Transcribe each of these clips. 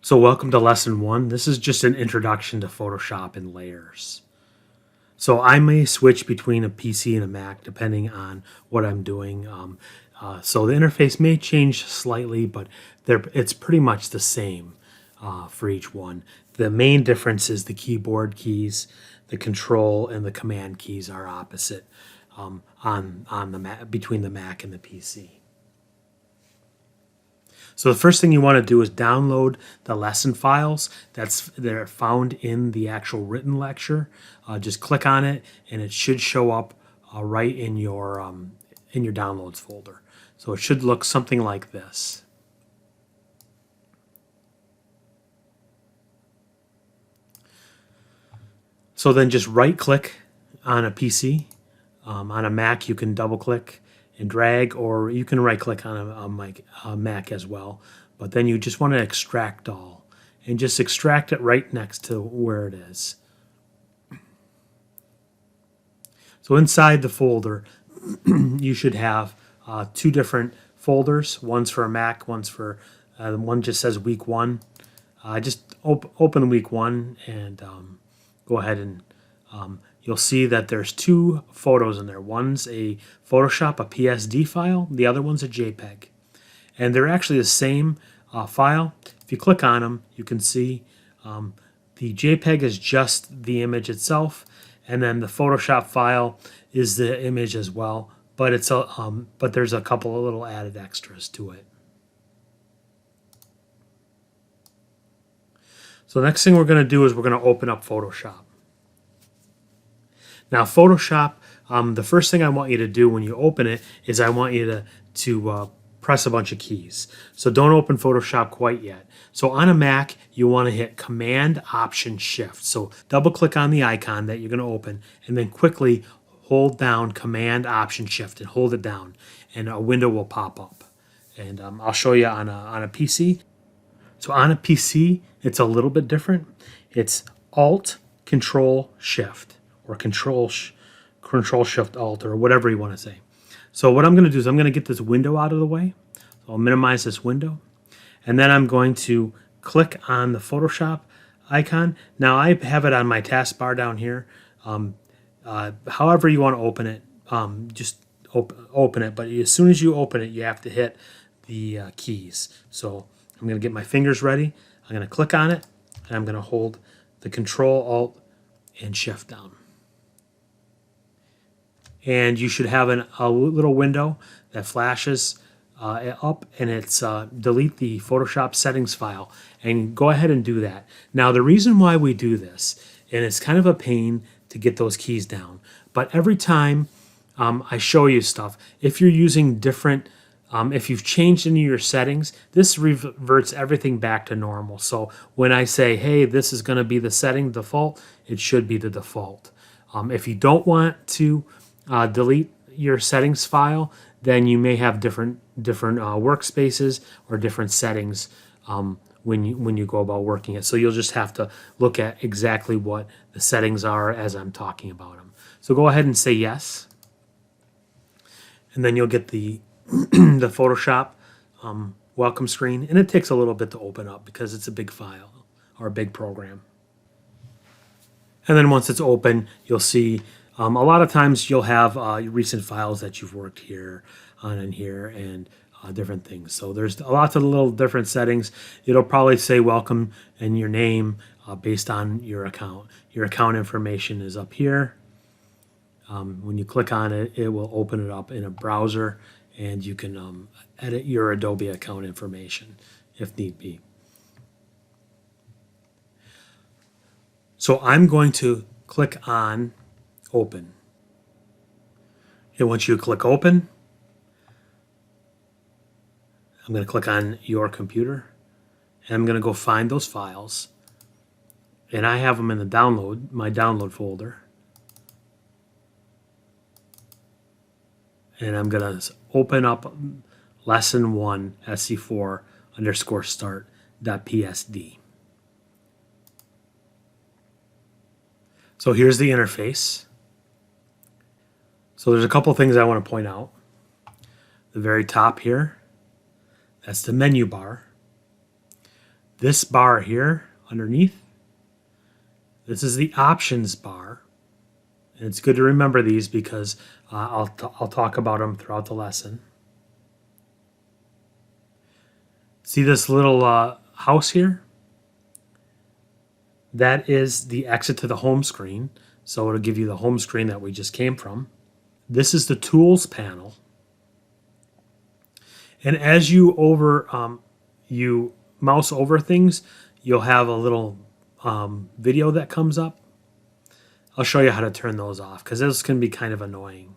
So welcome to lesson 1. This is just an introduction to Photoshop and layers. So I may switch between a PC and a Mac depending on what I'm doing. So the interface may change slightly, but it's pretty much the same for each one. The main difference is the keyboard keys, the control and the command keys are opposite on the Mac, between the Mac and the PC. So the first thing you want to do is download the lesson files they're found in the actual written lecture. Just click on it, and it should show up right in your downloads folder. So it should look something like this. So then just right-click on a PC. On a Mac, you can double-click and drag, or you can right-click on a Mac as well. But then you just want to extract all, and just extract it right next to where it is. So inside the folder, you should have two different folders. One's for a Mac, one's for one just says week 1. Just open week 1 and go ahead and you'll see that there's two photos in there. One's a Photoshop, a PSD file. The other one's a JPEG. And they're actually the same file. If you click on them, you can see the JPEG is just the image itself, and then the Photoshop file is the image as well. But but there's a couple of little added extras to it. So the next thing we're going to do is we're going to open up Photoshop. Now Photoshop, the first thing I want you to do when you open it is I want you to press a bunch of keys. So don't open Photoshop quite yet. So on a Mac, you want to hit Command Option Shift. So double click on the icon that you're going to open, and then quickly hold down Command Option Shift and hold it down, and a window will pop up. And I'll show you on a PC. So on a PC, it's a little bit different. It's Alt Control Shift, or Control Shift Alt, or whatever you want to say. So what I'm going to do is I'm going to get this window out of the way. So I'll minimize this window, and then I'm going to click on the Photoshop icon. Now I have it on my taskbar down here. However you want to open it, just open it. But as soon as you open it, you have to hit the keys. So I'm going to get my fingers ready. I'm going to click on it, and I'm going to hold the Control, Alt, and Shift down. And you should have a little window that flashes up, and it's delete the Photoshop settings file, and go ahead and do that. Now the reason why we do this, and it's kind of a pain to get those keys down, but every time I show you stuff, if you're using different if you've changed any of your settings, this reverts everything back to normal. So when I say, hey, this is going to be the setting default, it should be the default. If you don't want to delete your settings file, then you may have different workspaces or different settings when you go about working it. So you'll just have to look at exactly what the settings are as I'm talking about them. So go ahead and say yes, and then you'll get the the Photoshop welcome screen, and it takes a little bit to open up because it's a big file or a big program. And then once it's open, you'll see a lot of times you'll have recent files that you've worked here on and here, and different things. So there's lots of little different settings. It'll probably say welcome and your name based on your account. Your account information is up here. When you click on it, it will open it up in a browser, and you can edit your Adobe account information if need be. So I'm going to click on Open. And once you click Open, I'm going to click on Your Computer, and I'm going to go find those files. And I have them in the my download folder. And I'm going to open up lesson 1 sc4_start.psd. So here's the interface. So there's a couple things I want to point out. The very top here, that's the menu bar. This bar here underneath, this is the options bar. And it's good to remember these because I'll talk about them throughout the lesson. See this little house here? That is the exit to the home screen. So it'll give you the home screen that we just came from. This is the tools panel. And as you you mouse over things, you'll have a little video that comes up. I'll show you how to turn those off because those can be kind of annoying.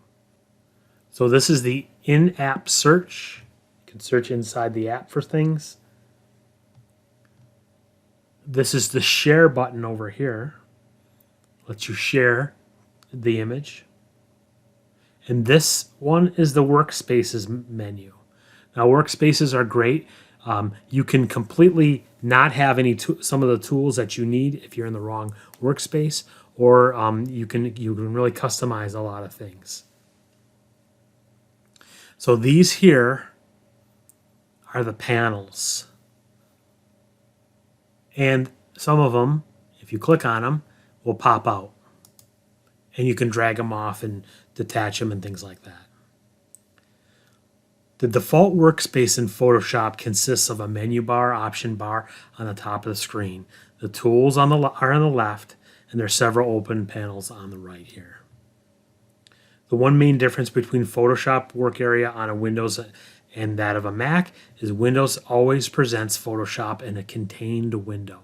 So this is the in-app search. You can search inside the app for things. This is the share button over here. Lets you share the image. And this one is the workspaces menu. Now workspaces are great. You can completely not have some of the tools that you need if you're in the wrong workspace, or you can really customize a lot of things. So these here are the panels. And some of them, if you click on them, will pop out. And you can drag them off and detach them and things like that. The default workspace in Photoshop consists of a menu bar, option bar on the top of the screen. The tools are on the left, and there are several open panels on the right here. The one main difference between Photoshop work area on a Windows and that of a Mac is Windows always presents Photoshop in a contained window,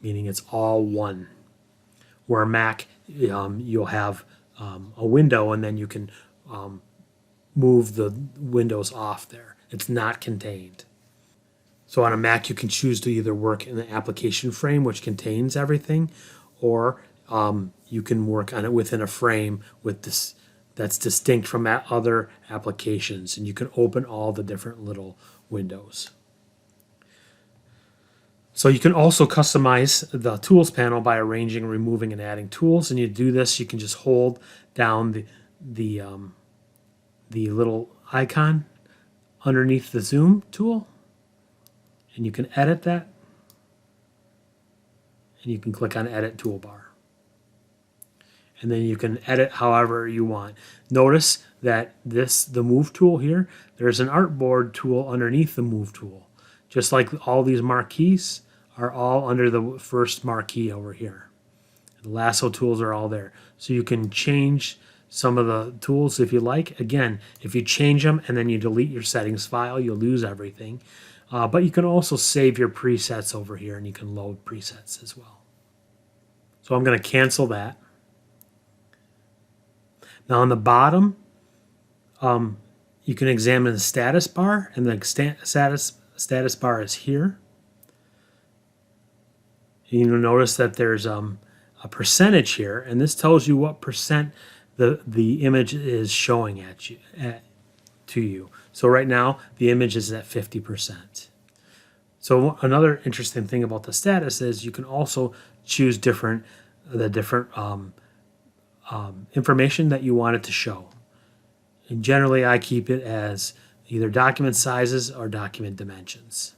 meaning it's all one. Where Mac, you'll have a window and then you can move the windows off there. It's not contained. So on a Mac, you can choose to either work in the application frame, which contains everything, or you can work on it within a frame with this that's distinct from other applications, and you can open all the different little windows. So you can also customize the tools panel by arranging, removing, and adding tools. And you do this, you can just hold down the little icon underneath the zoom tool, and you can edit that. And you can click on Edit Toolbar. And then you can edit however you want. Notice that the Move tool here, there's an artboard tool underneath the Move tool. Just like all these marquees are all under the first marquee over here. The lasso tools are all there. So you can change some of the tools if you like. Again, if you change them and then you delete your settings file, you'll lose everything. But you can also save your presets over here, and you can load presets as well. So I'm going to cancel that. Now on the bottom, you can examine the status bar, and the status bar is here. And you'll notice that there's a percentage here, and this tells you what percent the image is showing to you. So right now the image is at 50%. So another interesting thing about the status is you can also choose the different information that you want it to show. And generally I keep it as either document sizes or document dimensions.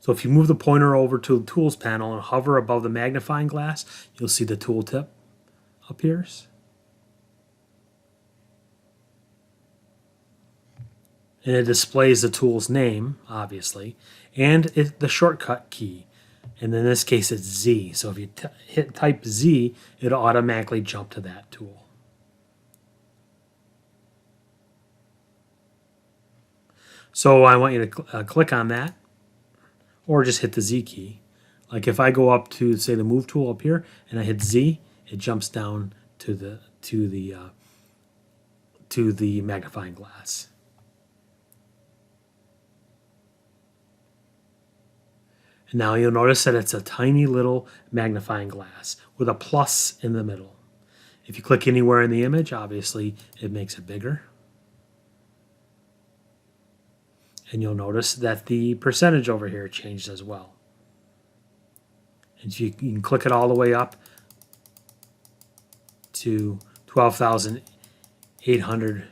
So if you move the pointer over to the Tools panel and hover above the magnifying glass, you'll see the tooltip appears. And it displays the tool's name, obviously, and the shortcut key. And in this case, it's Z. So if you type Z, it'll automatically jump to that tool. So I want you to click on that, or just hit the Z key. Like if I go up to, say, the Move tool up here, and I hit Z, it jumps down to the magnifying glass. And now you'll notice that it's a tiny little magnifying glass with a plus in the middle. If you click anywhere in the image, obviously it makes it bigger. And you'll notice that the percentage over here changed as well. And you can click it all the way up to 12,800%.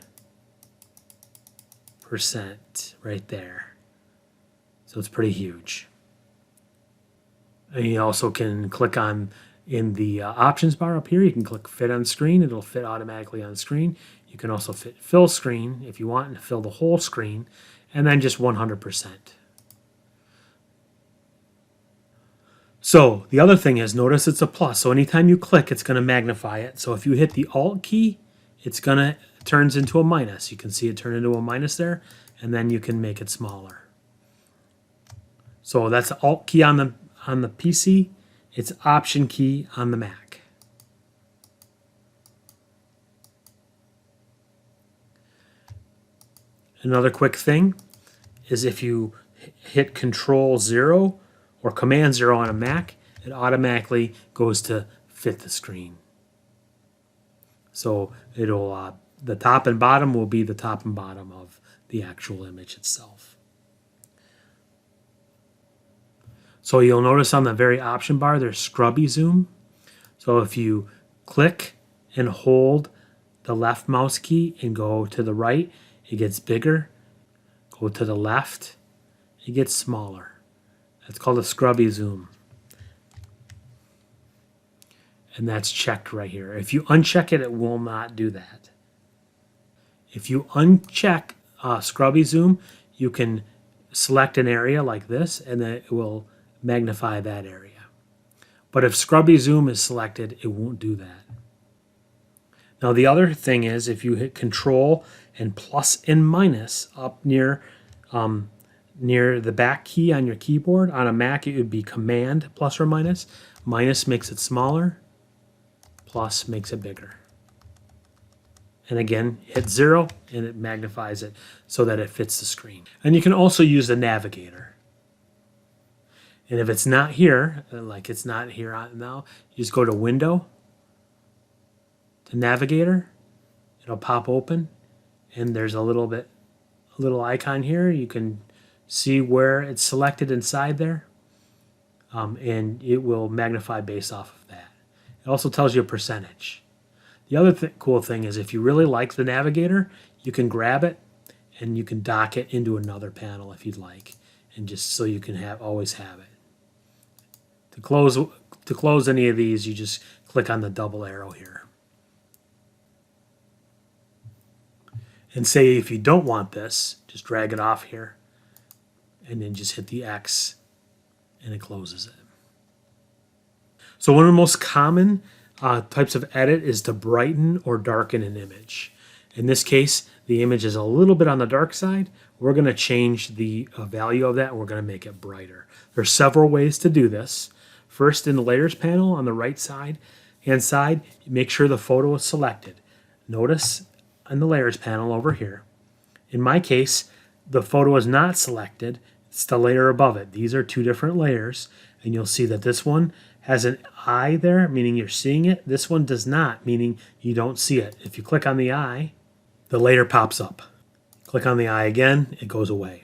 right there. So it's pretty huge. And you also can click on, in the options bar up here, you can click fit on screen. It'll fit automatically on screen. You can also fit fill screen if you want to fill the whole screen, and then just 100%. So the other thing is, notice it's a plus. So anytime you click, it's going to magnify it. So if you hit the Alt key, it's going to turns into a minus. You can see it turn into a minus there, and then you can make it smaller. So that's the Alt key on the PC. It's Option key on the Mac. Another quick thing is if you hit Control 0 or Command 0 on a Mac, it automatically goes to fit the screen. So it'll the top and bottom will be the top and bottom of the actual image itself. So you'll notice on the very option bar there's scrubby zoom. So if you click and hold the left mouse key and go to the right, it gets bigger. Go to the left, it gets smaller. That's called a scrubby zoom. And that's checked right here. If you uncheck it, it will not do that. If you uncheck scrubby zoom, you can select an area like this, and then it will magnify that area. But if scrubby zoom is selected, it won't do that. Now the other thing is, if you hit Control and plus and minus up near the back key on your keyboard, on a Mac it would be Command plus or minus. Minus makes it smaller, plus makes it bigger. And again, hit 0 and it magnifies it so that it fits the screen. And you can also use the navigator. And if it's not here, like it's not here now, you just go to Window, to Navigator. It'll pop open, and there's a little icon here. You can see where it's selected inside there, and it will magnify based off of that. It also tells you a percentage. The other cool thing is, if you really like the navigator, you can grab it and you can dock it into another panel if you'd like, and just so you can always have it. To close any of these, you just click on the double arrow here. And say if you don't want this, just drag it off here and then just hit the X and it closes it. So one of the most common types of edit is to brighten or darken an image. In this case, the image is a little bit on the dark side. We're going to change the value of that, and we're going to make it brighter. There's several ways to do this. First, in the Layers panel on the right hand side, make sure the photo is selected. Notice on the Layers panel over here, in my case, the photo is not selected. It's the layer above it. These are two different layers, and you'll see that this one has an eye there, meaning you're seeing it. This one does not, meaning you don't see it. If you click on the eye, the layer pops up. Click on the eye again, it goes away.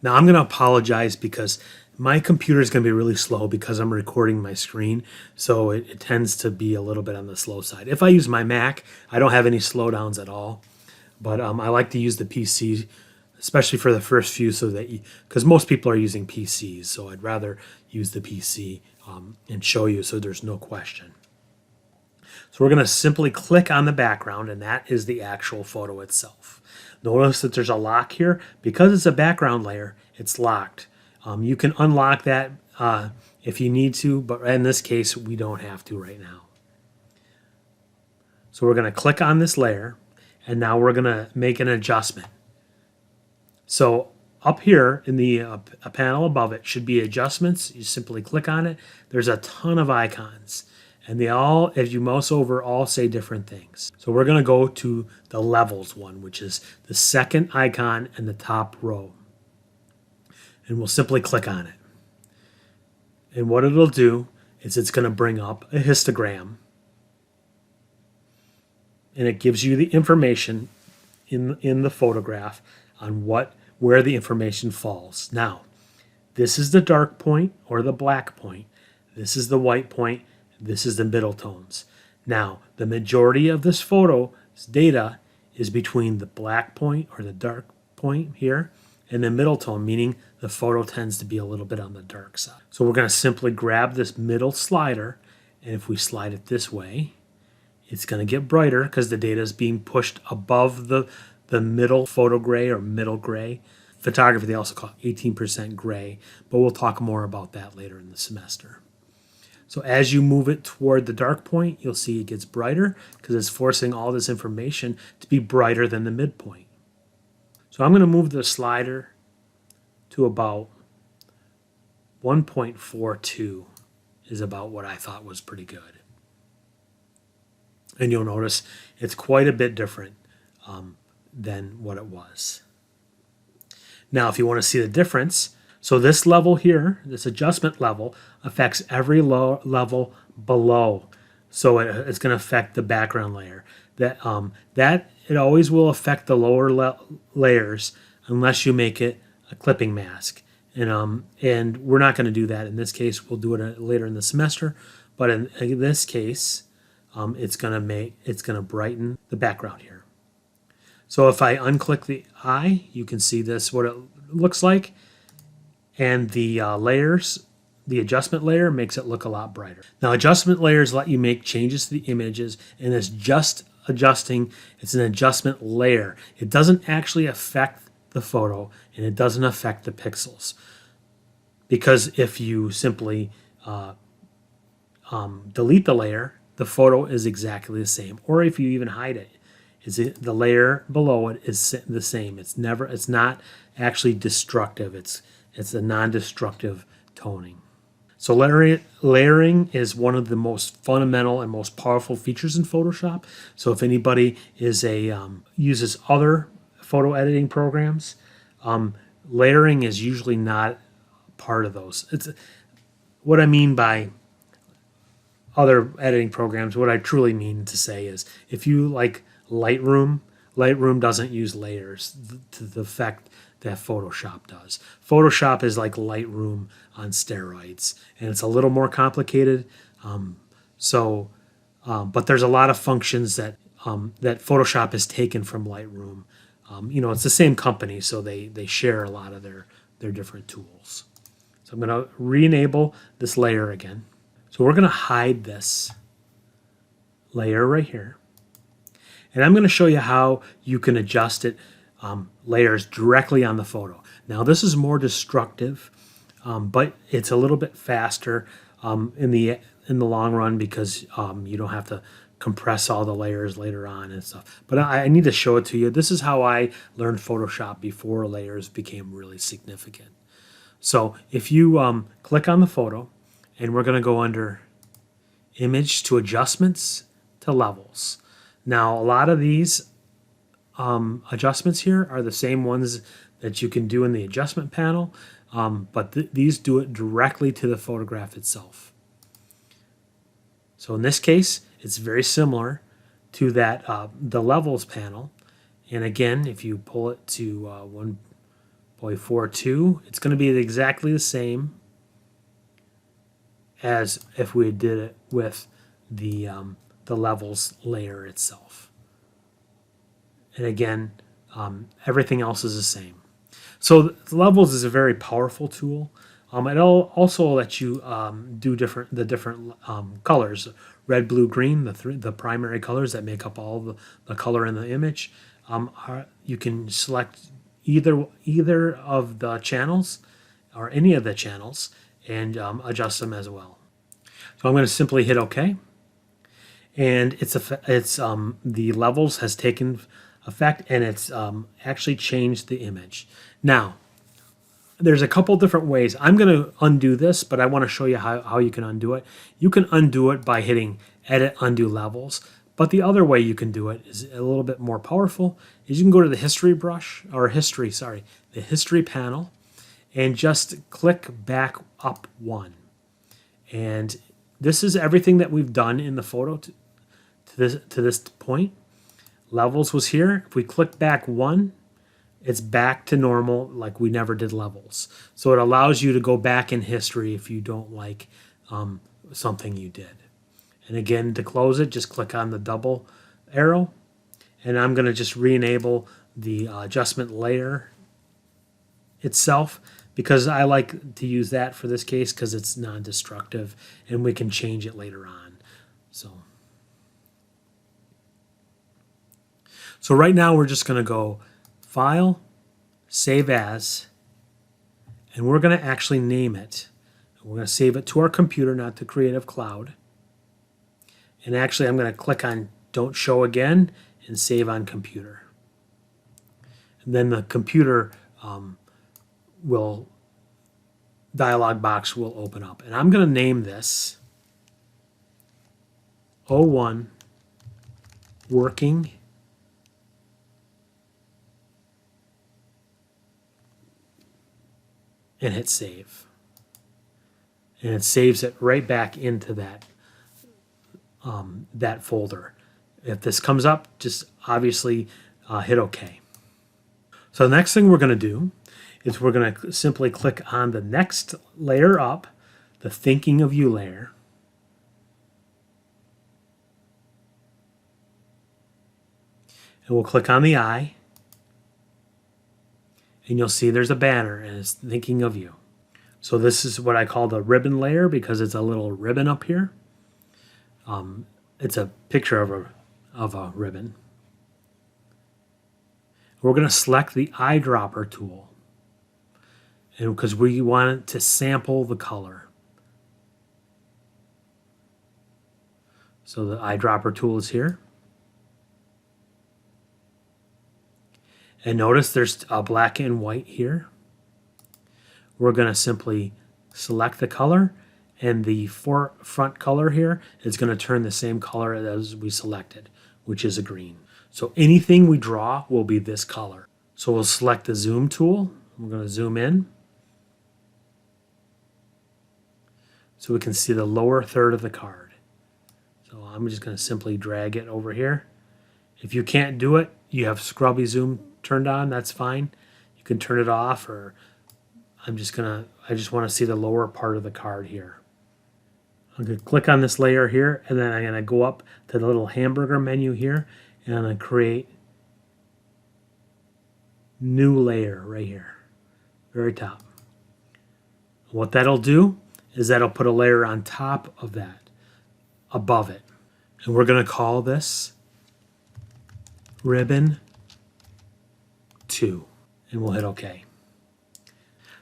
Now I'm going to apologize because my computer is going to be really slow because I'm recording my screen, so it tends to be a little bit on the slow side. If I use my Mac, I don't have any slowdowns at all, but I like to use the PC, especially for the first few, so that because most people are using PCs, so I'd rather use the PC and show you so there's no question. So we're going to simply click on the background, and that is the actual photo itself. Notice that there's a lock here. Because it's a background layer, it's locked. You can unlock that if you need to, but in this case, we don't have to right now. So we're going to click on this layer, and now we're going to make an adjustment. So up here in the a panel above it should be adjustments. You simply click on it. There's a ton of icons, and they all, as you mouse over, all say different things. So we're going to go to the levels one, which is the second icon in the top row. And we'll simply click on it. And what it'll do is it's going to bring up a histogram. And it gives you the information in the photograph on where the information falls. Now, this is the dark point or the black point. This is the white point. This is the middle tones. Now, the majority of this photo's data is between the black point or the dark point here, and then middle tone, meaning the photo tends to be a little bit on the dark side. So we're going to simply grab this middle slider, and if we slide it this way, it's going to get brighter because the data is being pushed above the middle photo gray or middle gray. Photography, they also call it 18% gray, but we'll talk more about that later in the semester. So as you move it toward the dark point, you'll see it gets brighter because it's forcing all this information to be brighter than the midpoint. So I'm going to move the slider to about 1.42 is about what I thought was pretty good. And you'll notice it's quite a bit different than what it was. Now, if you want to see the difference, so this level here, this adjustment level, affects every level below. So it's going to affect the background layer. That it always will affect the lower layers unless you make it a clipping mask. And we're not going to do that in this case. We'll do it later in the semester. But in this case, it's going to brighten the background here. So if I unclick the eye, you can see this, what it looks like. And the layers, the adjustment layer makes it look a lot brighter. Now, adjustment layers let you make changes to the images, and it's just adjusting. It's an adjustment layer. It doesn't actually affect the photo, and it doesn't affect the pixels. Because if you simply delete the layer, the photo is exactly the same. Or if you even hide it, the layer below it is the same. It's not actually destructive. It's a non-destructive toning. So layering is one of the most fundamental and most powerful features in Photoshop. So if anybody uses other photo editing programs, layering is usually not part of those. It's what I mean by other editing programs. What I truly mean to say is, if you like Lightroom doesn't use layers to the effect that Photoshop does. Photoshop is like Lightroom on steroids, and it's a little more complicated. But there's a lot of functions that Photoshop has taken from Lightroom. It's the same company, so they share a lot of their different tools. So I'm going to re-enable this layer again. So we're going to hide this layer right here. And I'm going to show you how you can adjust it, layers directly on the photo. Now this is more destructive, but it's a little bit faster in the long run because you don't have to compress all the layers later on and stuff. But I need to show it to you. This is how I learned Photoshop before layers became really significant. So if you click on the photo, and we're going to go under Image to Adjustments to Levels. Now, a lot of these adjustments here are the same ones that you can do in the adjustment panel, but these do it directly to the photograph itself. So in this case, it's very similar to that the Levels panel. And again, if you pull it to 1.42, it's going to be exactly the same as if we did it with the levels layer itself. And again, everything else is the same. So the levels is a very powerful tool. It'll also let you do the different colors: red, blue, green, the primary colors that make up all the color in the image. You can select either of the channels or any of the channels and adjust them as well. So I'm going to simply hit OK, and the levels has taken effect, and it's actually changed the image. Now, there's a couple different ways. I'm going to undo this, but I want to show you how you can undo it. You can undo it by hitting Edit Undo Levels, but the other way you can do it is a little bit more powerful. Is you can go to the history panel, and just click back up one. And this is everything that we've done in the photo to this point. Levels was here. If we click back one, it's back to normal, like we never did levels. So it allows you to go back in history if you don't like something you did. And again, to close it, just click on the double arrow. And I'm going to just re-enable the adjustment layer itself, because I like to use that for this case because it's non-destructive and we can change it later on. So right now we're just going to go File, Save As, and we're going to actually name it. We're going to save it to our computer, not to Creative Cloud. And actually I'm going to click on Don't Show Again and save on computer. And then the computer dialog box will open up. And I'm going to name this O1 Working and hit save. And it saves it right back into that that folder. If this comes up, just obviously hit OK. So the next thing we're going to do is we're going to simply click on the next layer up, the Thinking of You layer. And we'll click on the eye. And you'll see there's a banner and it's Thinking of You. So this is what I call the ribbon layer because it's a little ribbon up here. It's a picture of a ribbon. We're going to select the eyedropper tool, and because we want it to sample the color. So the eyedropper tool is here. And notice there's a black and white here. We're going to simply select the color, and the front color here is going to turn the same color as we selected, which is a green. So anything we draw will be this color. So we'll select the zoom tool. We're going to zoom in so we can see the lower third of the card. So I'm just going to simply drag it over here. If you can't do it, you have scrubby zoom turned on, that's fine. You can turn it off, or I just want to see the lower part of the card here. I'm going to click on this layer here, and then I'm going to go up to the little hamburger menu here, and I'm going to create new layer right here, very top. What that'll do is that'll put a layer on top of that, above it. And we're going to call this Ribbon 2, and we'll hit OK.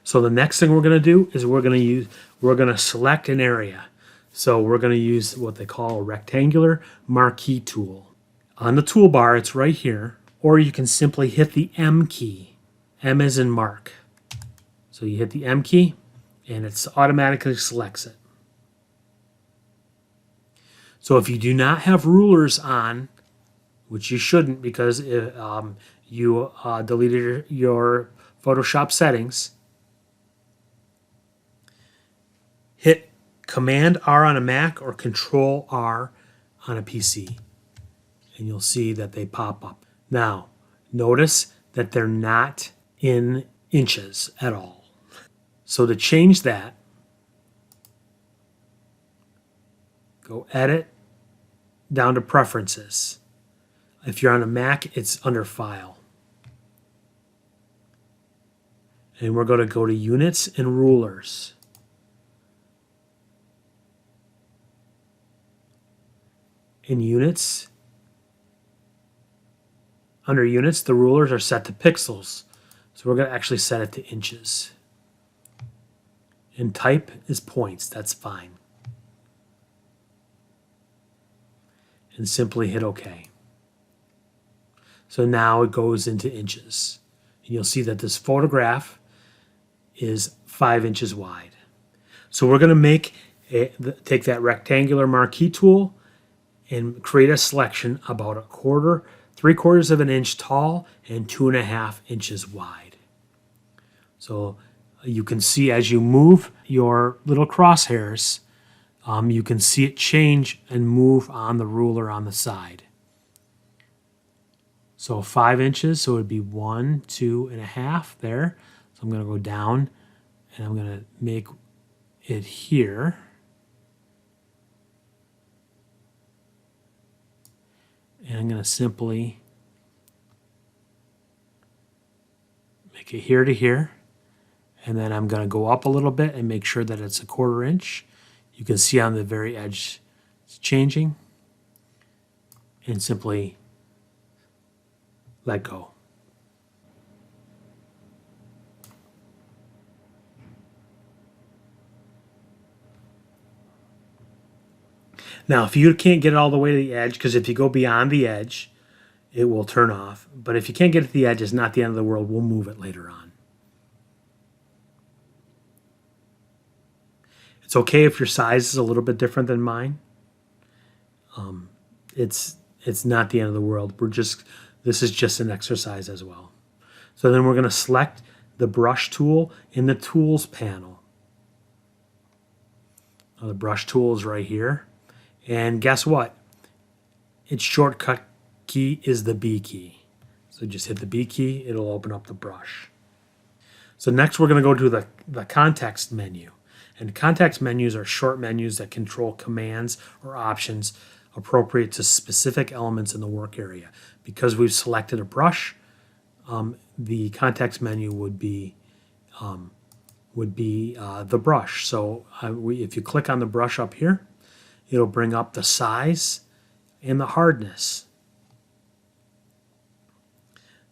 So the next thing we're going to do is we're going to select an area. So we're going to use what they call a rectangular marquee tool. On the toolbar, it's right here, or you can simply hit the M key. M as in mark. So you hit the M key, and it automatically selects it. So if you do not have rulers on, which you shouldn't because you deleted your Photoshop settings, hit Command R on a Mac or Control R on a PC, and you'll see that they pop up. Now, notice that they're not in inches at all. So to change that, go Edit, down to Preferences. If you're on a Mac, it's under File. And we're going to go to Units and Rulers. In Units, under Units, the rulers are set to pixels. So we're going to actually set it to inches. And Type is points. That's fine. And simply hit OK. So now it goes into inches. And you'll see that this photograph is 5 inches wide. So we're going to take that rectangular marquee tool and create a selection about 3/4 of an inch tall and 2.5 inches wide. So you can see as you move your little crosshairs, you can see it change and move on the ruler on the side. So 5 inches, so it would be 1, 2.5 there. So I'm going to go down and I'm going to make it here. And I'm going to simply Make it here to here. And then I'm going to go up a little bit and make sure that it's a 1/4 inch. You can see on the very edge it's changing. And simply let go. Now, if you can't get it all the way to the edge, because if you go beyond the edge, it will turn off. But if you can't get it to the edge, it's not the end of the world. We'll move it later on. It's okay if your size is a little bit different than mine. It's not the end of the world. This is just an exercise as well. So then we're going to select the brush tool in the tools panel. Now the brush tool is right here. And guess what? Its shortcut key is the B key. So just hit the B key, it'll open up the brush. So next we're going to go to the context menu. And context menus are short menus that control commands or options appropriate to specific elements in the work area. Because we've selected a brush, the context menu would be the brush. So if you click on the brush up here, it'll bring up the size and the hardness.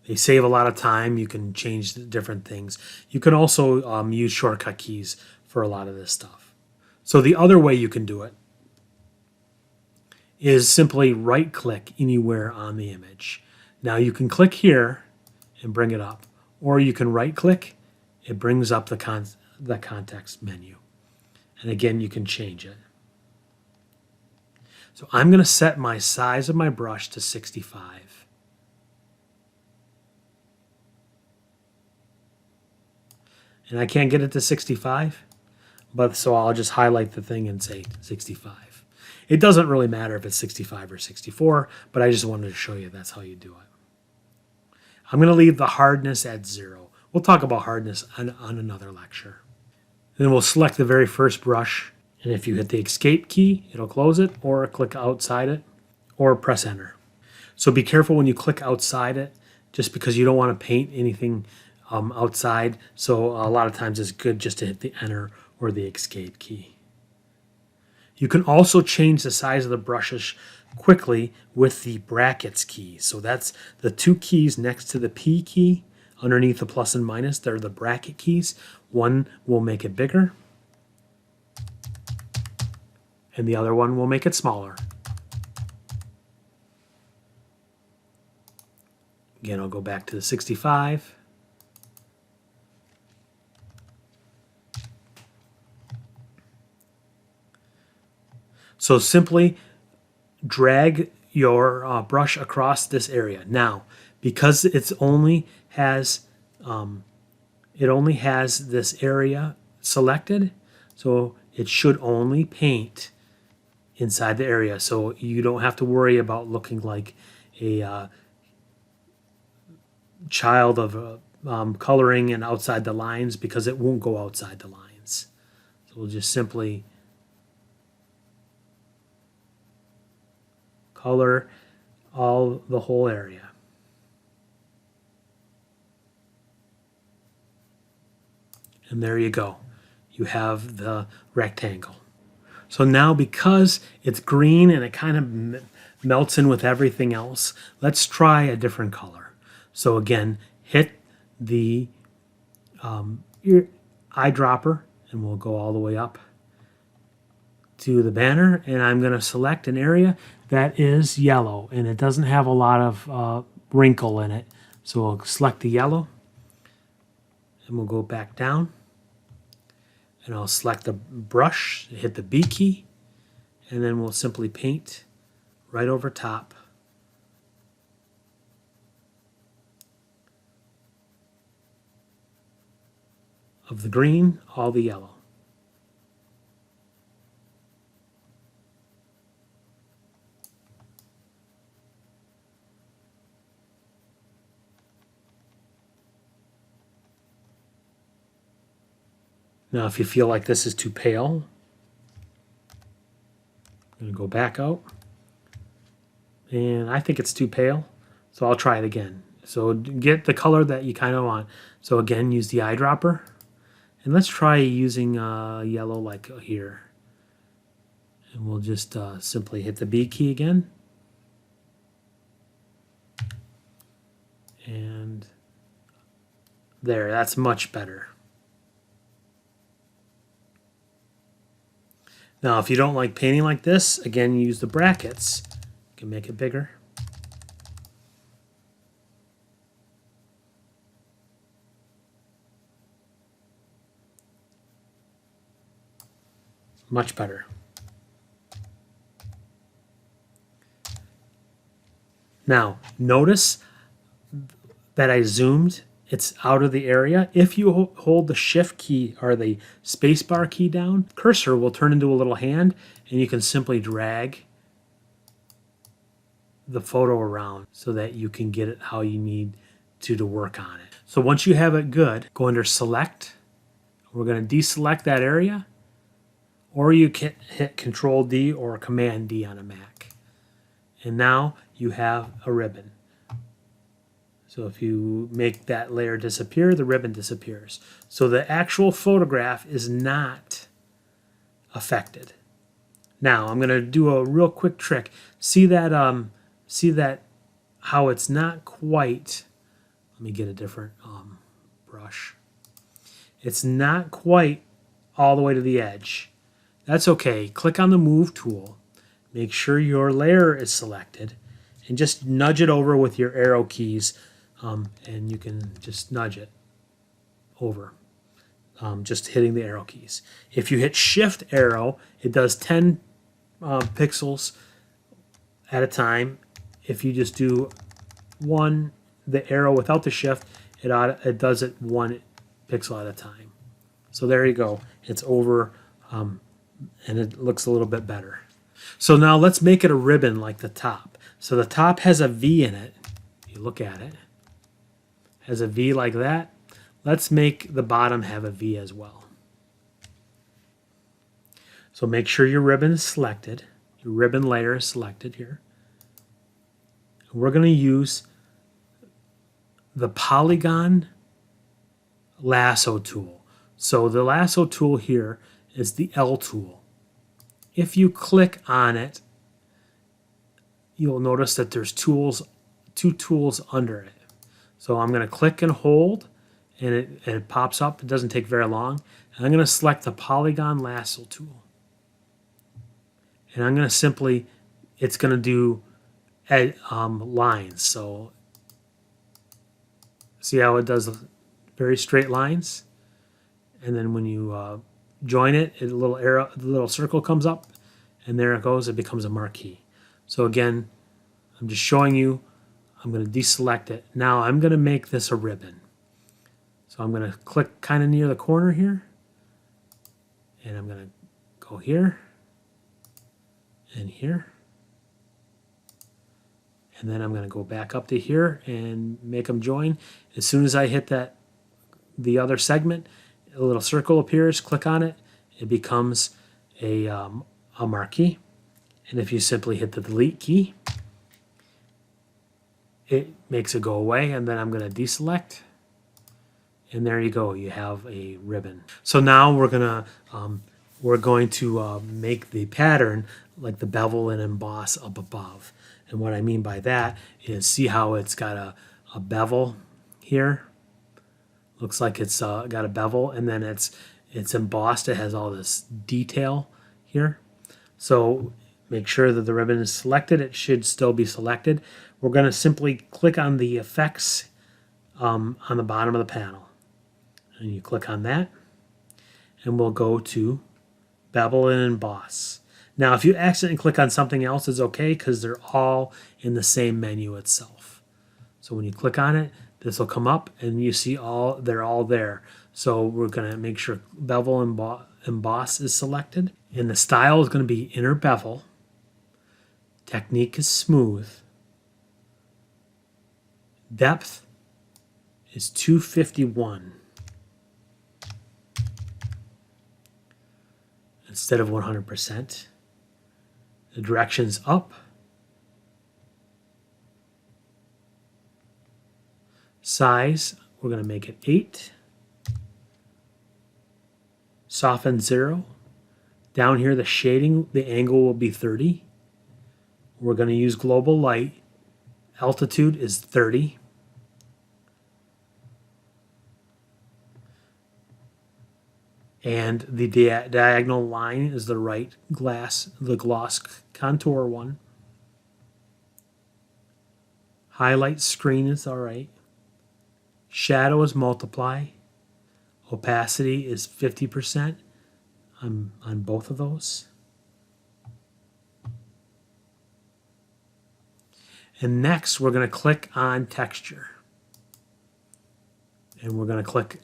They save a lot of time. You can change the different things. You can also use shortcut keys for a lot of this stuff. So the other way you can do it is simply right-click anywhere on the image. Now you can click here and bring it up, or you can right-click. It brings up the context menu. And again, you can change it. So I'm going to set my size of my brush to 65. And I can't get it to 65, so I'll just highlight the thing and say 65. It doesn't really matter if it's 65 or 64, but I just wanted to show you that's how you do it. I'm going to leave the hardness at 0. We'll talk about hardness on another lecture. Then we'll select the very first brush, and if you hit the escape key, it'll close it, or click outside it, or press enter. So be careful when you click outside it, just because you don't want to paint anything outside. So a lot of times it's good just to hit the enter or the escape key. You can also change the size of the brushes quickly with the brackets key. So that's the two keys next to the P key underneath the plus and minus. They're the bracket keys. One will make it bigger, and the other one will make it smaller. Again, I'll go back to the 65. So simply drag your brush across this area. Now, because it only has this area selected, so it should only paint inside the area. So you don't have to worry about looking like a child of coloring and outside the lines, because it won't go outside the lines. So we'll just simply color the whole area. And there you go. You have the rectangle. So now, because it's green and it kind of melts in with everything else, let's try a different color. So again, hit the eyedropper, and we'll go all the way up to the banner, and I'm going to select an area that is yellow, and it doesn't have a lot of wrinkle in it. So we'll select the yellow, and we'll go back down, and I'll select the brush, hit the B key, and then we'll simply paint right over top of the green, all the yellow. Now, if you feel like this is too pale, I'm going to go back out. And I think it's too pale, so I'll try it again. So get the color that you kind of want. So again, use the eyedropper. And let's try using yellow like here. And we'll just simply hit the B key again. And there, that's much better. Now, if you don't like painting like this, again, use the brackets. You can make it bigger. Much better. Now, notice that I zoomed. It's out of the area. If you hold the shift key or the spacebar key down, cursor will turn into a little hand, and you can simply drag the photo around so that you can get it how you need to work on it. So once you have it good, go under select. We're going to deselect that area, or you can hit Control D or Command D on a Mac. And now you have a ribbon. So if you make that layer disappear, the ribbon disappears. So the actual photograph is not affected. Now I'm going to do a real quick trick. See that how it's not quite. Let me get a different brush. It's not quite all the way to the edge. That's okay. Click on the Move tool. Make sure your layer is selected, and just nudge it over with your arrow keys. And you can just nudge it over, just hitting the arrow keys. If you hit Shift arrow, it does 10 pixels at a time. If you just do the arrow without the shift, it does it 1 pixel at a time. So there you go. It's over, and it looks a little bit better. So now let's make it a ribbon like the top. So the top has a V in it. You look at it. Has a V like that. Let's make the bottom have a V as well. So make sure your ribbon is selected. Your ribbon layer is selected here. We're going to use the polygon lasso tool. So the lasso tool here is the L tool. If you click on it, you'll notice that there's two tools under it. So I'm going to click and hold, and it pops up. It doesn't take very long. And I'm going to select the polygon lasso tool. And I'm going to simply, it's going to do lines. So see how it does very straight lines? And then when you join it, a little arrow, the little circle comes up, and there it goes. It becomes a marquee. So again, I'm just showing you. I'm going to deselect it. Now I'm going to make this a ribbon. So I'm going to click kind of near the corner here. And I'm going to go here and here. And then I'm going to go back up to here and make them join. As soon as I hit the other segment, a little circle appears. Click on it. It becomes a marquee. And if you simply hit the delete key, it makes it go away, and then I'm going to deselect, and there you go. You have a ribbon. So now we're going to make the pattern like the bevel and emboss up above. And what I mean by that is, see how it's got a bevel here? Looks like it's got a bevel, and then it's embossed. It has all this detail here. So make sure that the ribbon is selected. It should still be selected. We're going to simply click on the effects on the bottom of the panel. And you click on that, and we'll go to bevel and emboss. Now, if you accidentally click on something else, it's okay, because they're all in the same menu itself. So when you click on it, this will come up, and you see they're all there. So we're going to make sure bevel and emboss is selected. And the style is going to be inner bevel. Technique is smooth. Depth is 251 instead of 100%. The direction's up. Size, we're going to make it 8. Soften 0. Down here, the shading, the angle will be 30. We're going to use global light. Altitude is 30. And the diagonal line is the right glass, the gloss contour one. Highlight screen is all right. Shadow is multiply. Opacity is 50% on both of those. And next, we're going to click on texture. And we're going to click.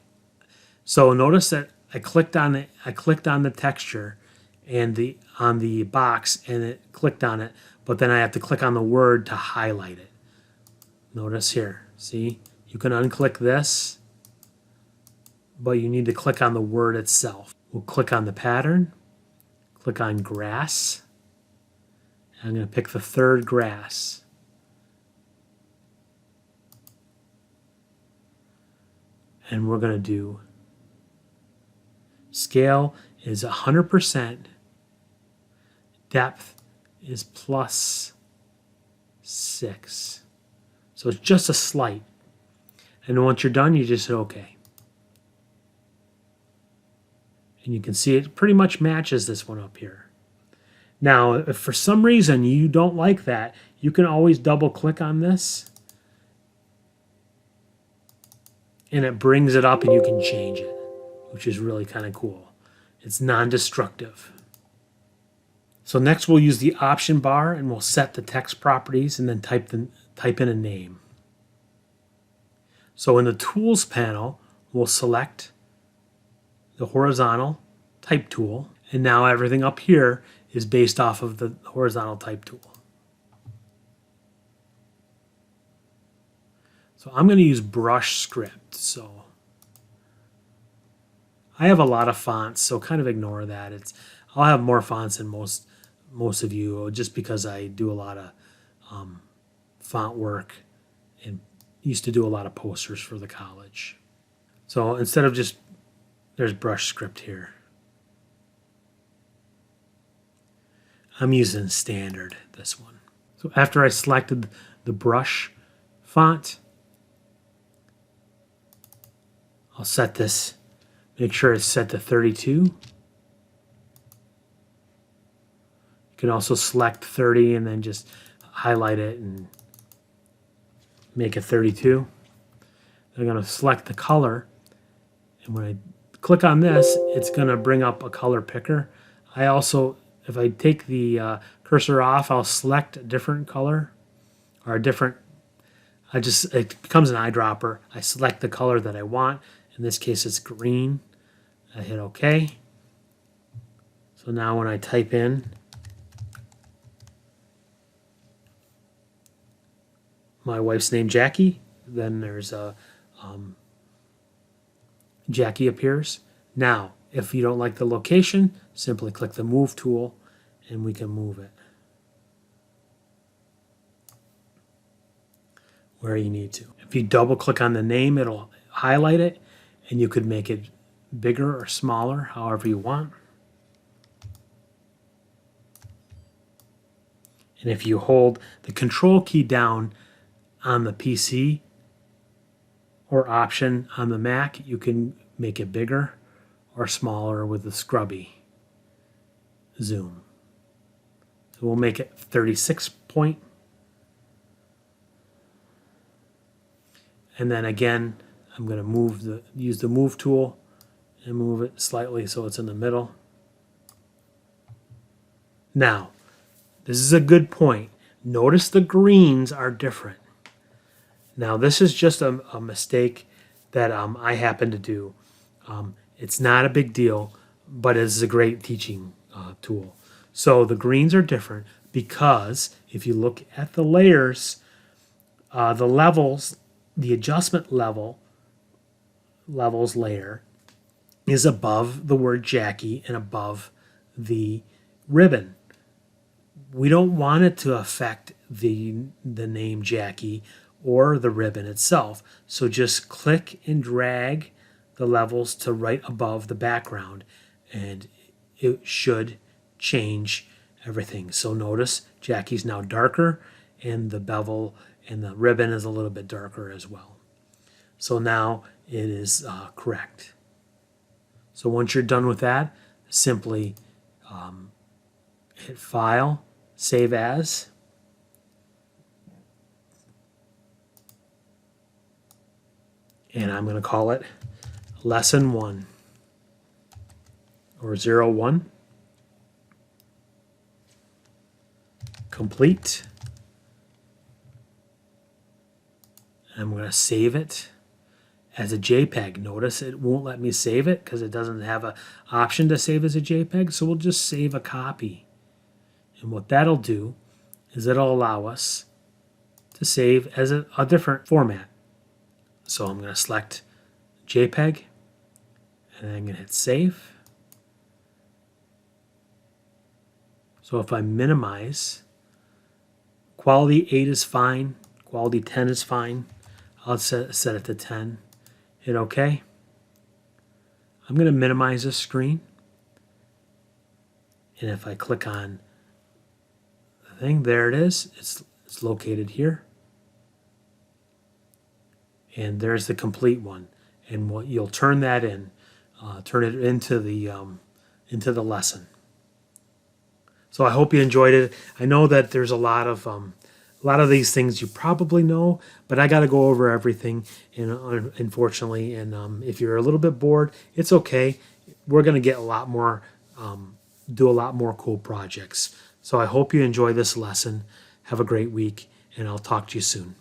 So notice that I clicked on the texture and on the box, and it clicked on it, but then I have to click on the word to highlight it. Notice here, see? You can unclick this, but you need to click on the word itself. We'll click on the pattern, click on grass. I'm going to pick the third grass. And we're going to do scale is 100%. Depth is +6. So it's just a slight. And once you're done, you just hit OK. And you can see it pretty much matches this one up here. Now, if for some reason you don't like that, you can always double click on this. And it brings it up and you can change it, which is really kind of cool. It's non-destructive. So next we'll use the option bar and we'll set the text properties and then type in a name. So in the tools panel, we'll select the horizontal type tool. And now everything up here is based off of the horizontal type tool. So I'm going to use brush script. So I have a lot of fonts, so kind of ignore that. I'll have more fonts than most of you, just because I do a lot of font work and used to do a lot of posters for the college. So instead of just, there's brush script here. I'm using standard, this one. So after I selected the brush font, I'll set this, make sure it's set to 32. You can also select 30 and then just highlight it and make it 32. I'm going to select the color, and when I click on this, it's going to bring up a color picker. I also, if I take the cursor off, I'll select a different color or a different, it becomes an eyedropper. I select the color that I want. In this case, it's green. I hit OK. So now when I type in my wife's name, Jackie, then there's a Jackie appears. Now, if you don't like the location, simply click the Move tool, and we can move it where you need to. If you double click on the name, it'll highlight it, and you could make it bigger or smaller, however you want. And if you hold the Control key down on the PC or Option on the Mac, you can make it bigger or smaller with the scrubby zoom. So we'll make it 36 point. And then again, I'm going to use the Move tool and move it slightly so it's in the middle. Now, this is a good point. Notice the greens are different. Now, this is just a mistake that I happen to do. It's not a big deal, but it's a great teaching tool. So the greens are different because if you look at the layers, the levels, the adjustment levels layer is above the word Jackie and above the ribbon. We don't want it to affect the name Jackie or the ribbon itself. So just click and drag the levels to right above the background, and it should change everything. So notice Jackie's now darker, and the bevel and the ribbon is a little bit darker as well. So now it is correct. So once you're done with that, simply hit File, Save As. And I'm going to call it Lesson 1 or 01. Complete. I'm going to save it as a JPEG. Notice it won't let me save it because it doesn't have an option to save as a JPEG, so we'll just save a copy. And what that'll do is it'll allow us to save as a different format. So I'm going to select JPEG, and I'm going to hit Save. So if I minimize, quality 8 is fine, quality 10 is fine. I'll set it to 10. Hit OK. I'm going to minimize this screen. And if I click on the thing, there it is. It's located here. And there's the complete one. And what you'll turn that in, turn it into the lesson. So I hope you enjoyed it. I know that there's a lot of these things you probably know, but I got to go over everything, and unfortunately, and if you're a little bit bored, it's okay. We're going to get a lot more, do a lot more cool projects. So I hope you enjoy this lesson. Have a great week, and I'll talk to you soon.